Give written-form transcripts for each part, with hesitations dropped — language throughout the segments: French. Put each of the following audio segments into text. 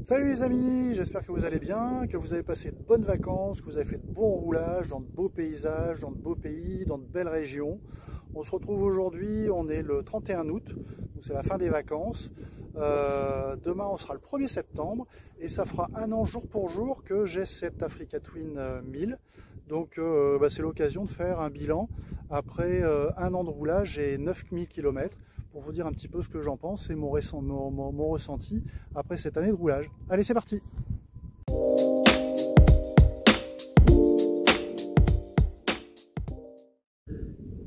Salut les amis, j'espère que vous allez bien, que vous avez passé de bonnes vacances, que vous avez fait de bons roulages dans de beaux paysages, dans de beaux pays, dans de belles régions. On se retrouve aujourd'hui, on est le 31 août, donc c'est la fin des vacances. Demain on sera le 1er septembre et ça fera un an jour pour jour que j'ai cette Africa Twin 1000. Donc c'est l'occasion de faire un bilan après un an de roulage et 9000 km. Pour vous dire un petit peu ce que j'en pense et mon ressenti après cette année de roulage. Allez, c'est parti!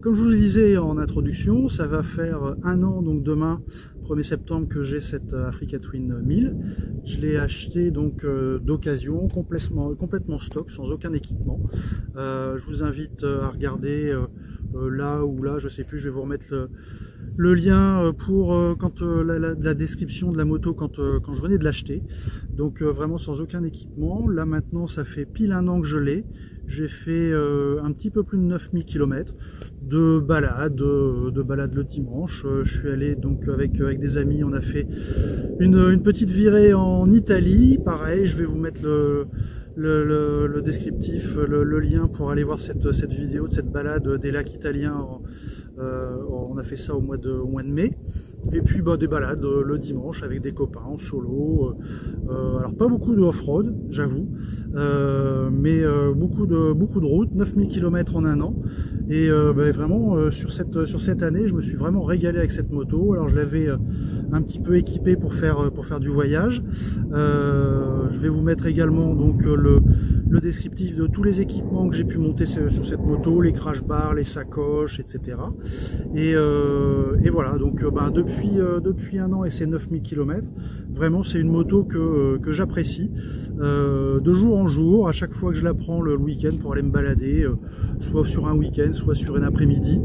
Comme je vous le disais en introduction, ça va faire un an, donc demain, 1er septembre, que j'ai cette Africa Twin 1000. Je l'ai acheté donc d'occasion, complètement stock, sans aucun équipement. Je vous invite à regarder là ou là, je sais plus, je vais vous remettre le lien pour la description de la moto quand je venais de l'acheter. Donc vraiment sans aucun équipement. Là maintenant ça fait pile un an que je l'ai. J'ai fait un petit peu plus de 9000 km de balade le dimanche. Je suis allé donc avec des amis, on a fait une petite virée en Italie. Pareil, je vais vous mettre le descriptif, le lien pour aller voir cette vidéo de cette balade des lacs italiens. On a fait ça au mois de mai. Et puis des balades le dimanche avec des copains en solo. Alors pas beaucoup de off-road, j'avoue, mais beaucoup de routes, 9000 km en un an. Et vraiment sur cette année, je me suis vraiment régalé avec cette moto. Alors je l'avais un petit peu équipée pour faire du voyage. Je vais vous mettre également donc le descriptif de tous les équipements que j'ai pu monter sur cette moto, les crash bars, les sacoches, etc. Et voilà, donc depuis un an et ces 9000 km, vraiment c'est une moto que j'apprécie de jour en jour, à chaque fois que je la prends le week-end pour aller me balader, soit sur un week-end, soit sur un après-midi.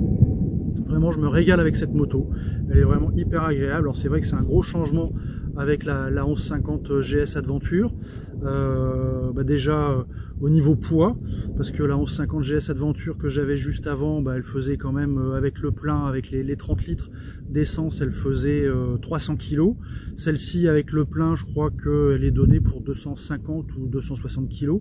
Vraiment je me régale avec cette moto, elle est vraiment hyper agréable. Alors c'est vrai que c'est un gros changement avec la 1150 GS Adventure, déjà au niveau poids, parce que la 1150 GS Adventure que j'avais juste avant, elle faisait quand même avec le plein, avec les 30 litres d'essence, elle faisait 300 kg. Celle-ci avec le plein, je crois qu'elle est donnée pour 250 ou 260 kg,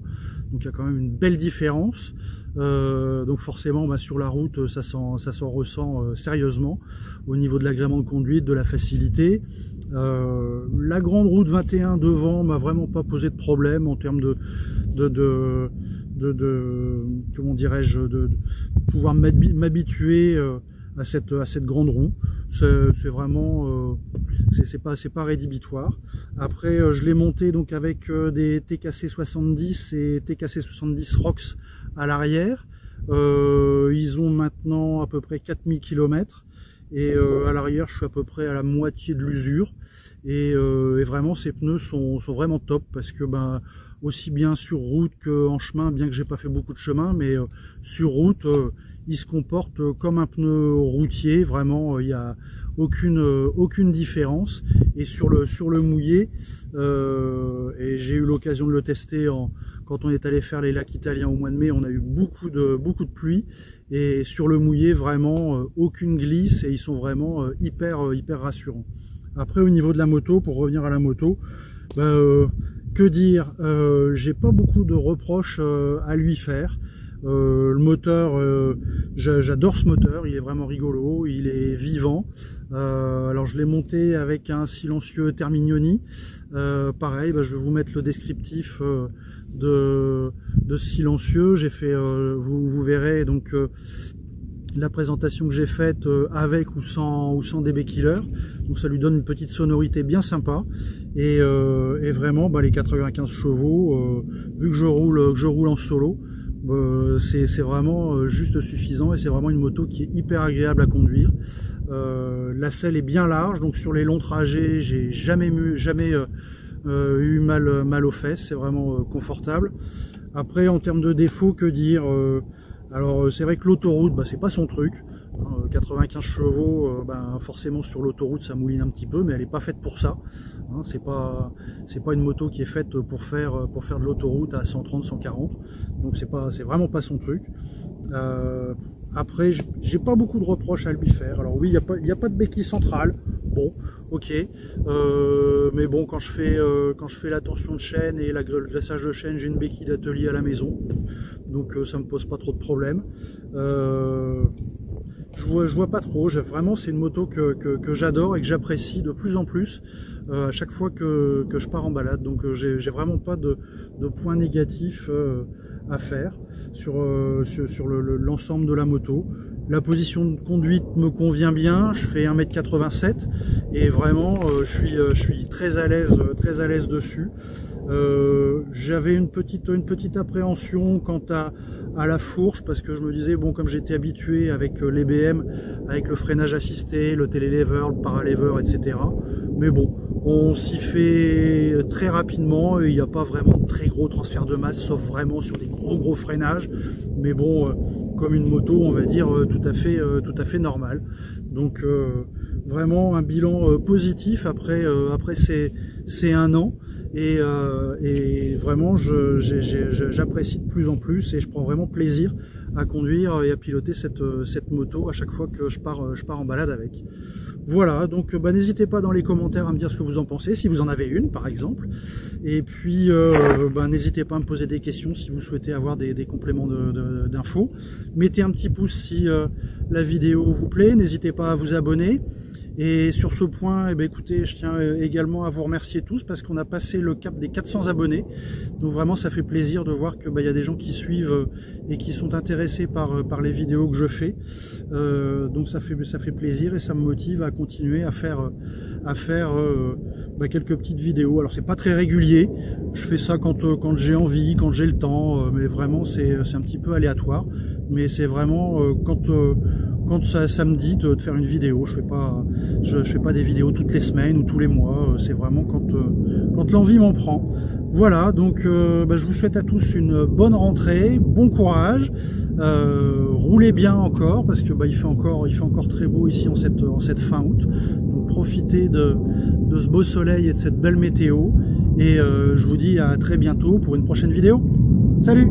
donc il y a quand même une belle différence. Donc forcément sur la route ça s'en ressent sérieusement au niveau de l'agrément de conduite, de la facilité. La grande route 21 devant m'a vraiment pas posé de problème en termes de comment dirais-je, de pouvoir m'habituer à cette grande roue. C'est vraiment c'est pas rédhibitoire. Après je l'ai monté donc avec des TKC 70 et TKC 70 ROX à l'arrière. Ils ont maintenant à peu près 4000 km et à l'arrière je suis à peu près à la moitié de l'usure. Et vraiment ces pneus sont vraiment top, parce que aussi bien sur route qu'en chemin, bien que j'ai pas fait beaucoup de chemin, mais sur route il se comporte comme un pneu routier. Vraiment il n'y a aucune différence. Et sur le mouillé, et j'ai eu l'occasion de le tester quand on est allé faire les lacs italiens au mois de mai, on a eu beaucoup de pluie, et sur le mouillé vraiment aucune glisse, et ils sont vraiment hyper rassurants. Après au niveau de la moto, pour revenir à la moto, que dire, j'ai pas beaucoup de reproches à lui faire. Le moteur, j'adore ce moteur, il est vraiment rigolo, il est vivant. Alors je l'ai monté avec un silencieux Terminioni. Pareil, je vais vous mettre le descriptif de silencieux. J'ai fait, vous verrez donc la présentation que j'ai faite avec ou sans DB Killer. Donc ça lui donne une petite sonorité bien sympa. Et vraiment les 95 chevaux, vu que je roule en solo, c'est vraiment juste suffisant, et c'est vraiment une moto qui est hyper agréable à conduire. La selle est bien large, donc sur les longs trajets j'ai jamais eu mal aux fesses, c'est vraiment confortable. Après en termes de défauts, que dire, alors c'est vrai que l'autoroute c'est pas son truc. 95 chevaux, forcément sur l'autoroute ça mouline un petit peu, mais elle est pas faite pour ça. C'est pas une moto qui est faite pour faire de l'autoroute à 130, 140. Donc c'est vraiment pas son truc. Après j'ai pas beaucoup de reproches à lui faire. Alors oui, il y a pas de béquille centrale. bon, ok. Mais bon, quand je fais la tension de chaîne et le graissage de chaîne, j'ai une béquille d'atelier à la maison, donc ça me pose pas trop de problèmes. Je vois pas trop. Vraiment, c'est une moto que j'adore et que j'apprécie de plus en plus à chaque fois que je pars en balade. Donc j'ai vraiment pas de points négatifs à faire sur l'ensemble de la moto. La position de conduite me convient bien. Je fais 1,87 m et vraiment je suis très à l'aise dessus. J'avais une petite appréhension quant à la fourche, parce que je me disais, bon, comme j'étais habitué avec l'EBM, avec le freinage assisté, le télélever, le paralever, etc. Mais bon, on s'y fait très rapidement et il n'y a pas vraiment de très gros transfert de masse, sauf vraiment sur des gros freinages. Mais bon, comme une moto, on va dire tout à fait normal. Donc vraiment un bilan positif après ces 1 an. Et vraiment j'apprécie de plus en plus et je prends vraiment plaisir à conduire et à piloter cette moto à chaque fois que je pars en balade avec. Voilà, donc n'hésitez pas dans les commentaires à me dire ce que vous en pensez, si vous en avez une par exemple. Et puis n'hésitez pas à me poser des questions si vous souhaitez avoir des compléments d'infos. Mettez un petit pouce si la vidéo vous plaît, n'hésitez pas à vous abonner. Et sur ce point, eh bien, écoutez, je tiens également à vous remercier tous parce qu'on a passé le cap des 400 abonnés. Donc vraiment, ça fait plaisir de voir que y a des gens qui suivent et qui sont intéressés par les vidéos que je fais. Donc ça fait plaisir et ça me motive à continuer à faire quelques petites vidéos. Alors c'est pas très régulier. Je fais ça quand j'ai envie, quand j'ai le temps, mais vraiment c'est un petit peu aléatoire. Mais c'est vraiment quand ça me dit de faire une vidéo. Je fais pas des vidéos toutes les semaines ou tous les mois. C'est vraiment quand l'envie m'en prend. Voilà, donc je vous souhaite à tous une bonne rentrée, bon courage, roulez bien encore parce que il fait encore très beau ici en cette fin août. Donc profitez de ce beau soleil et de cette belle météo. Et je vous dis à très bientôt pour une prochaine vidéo. Salut!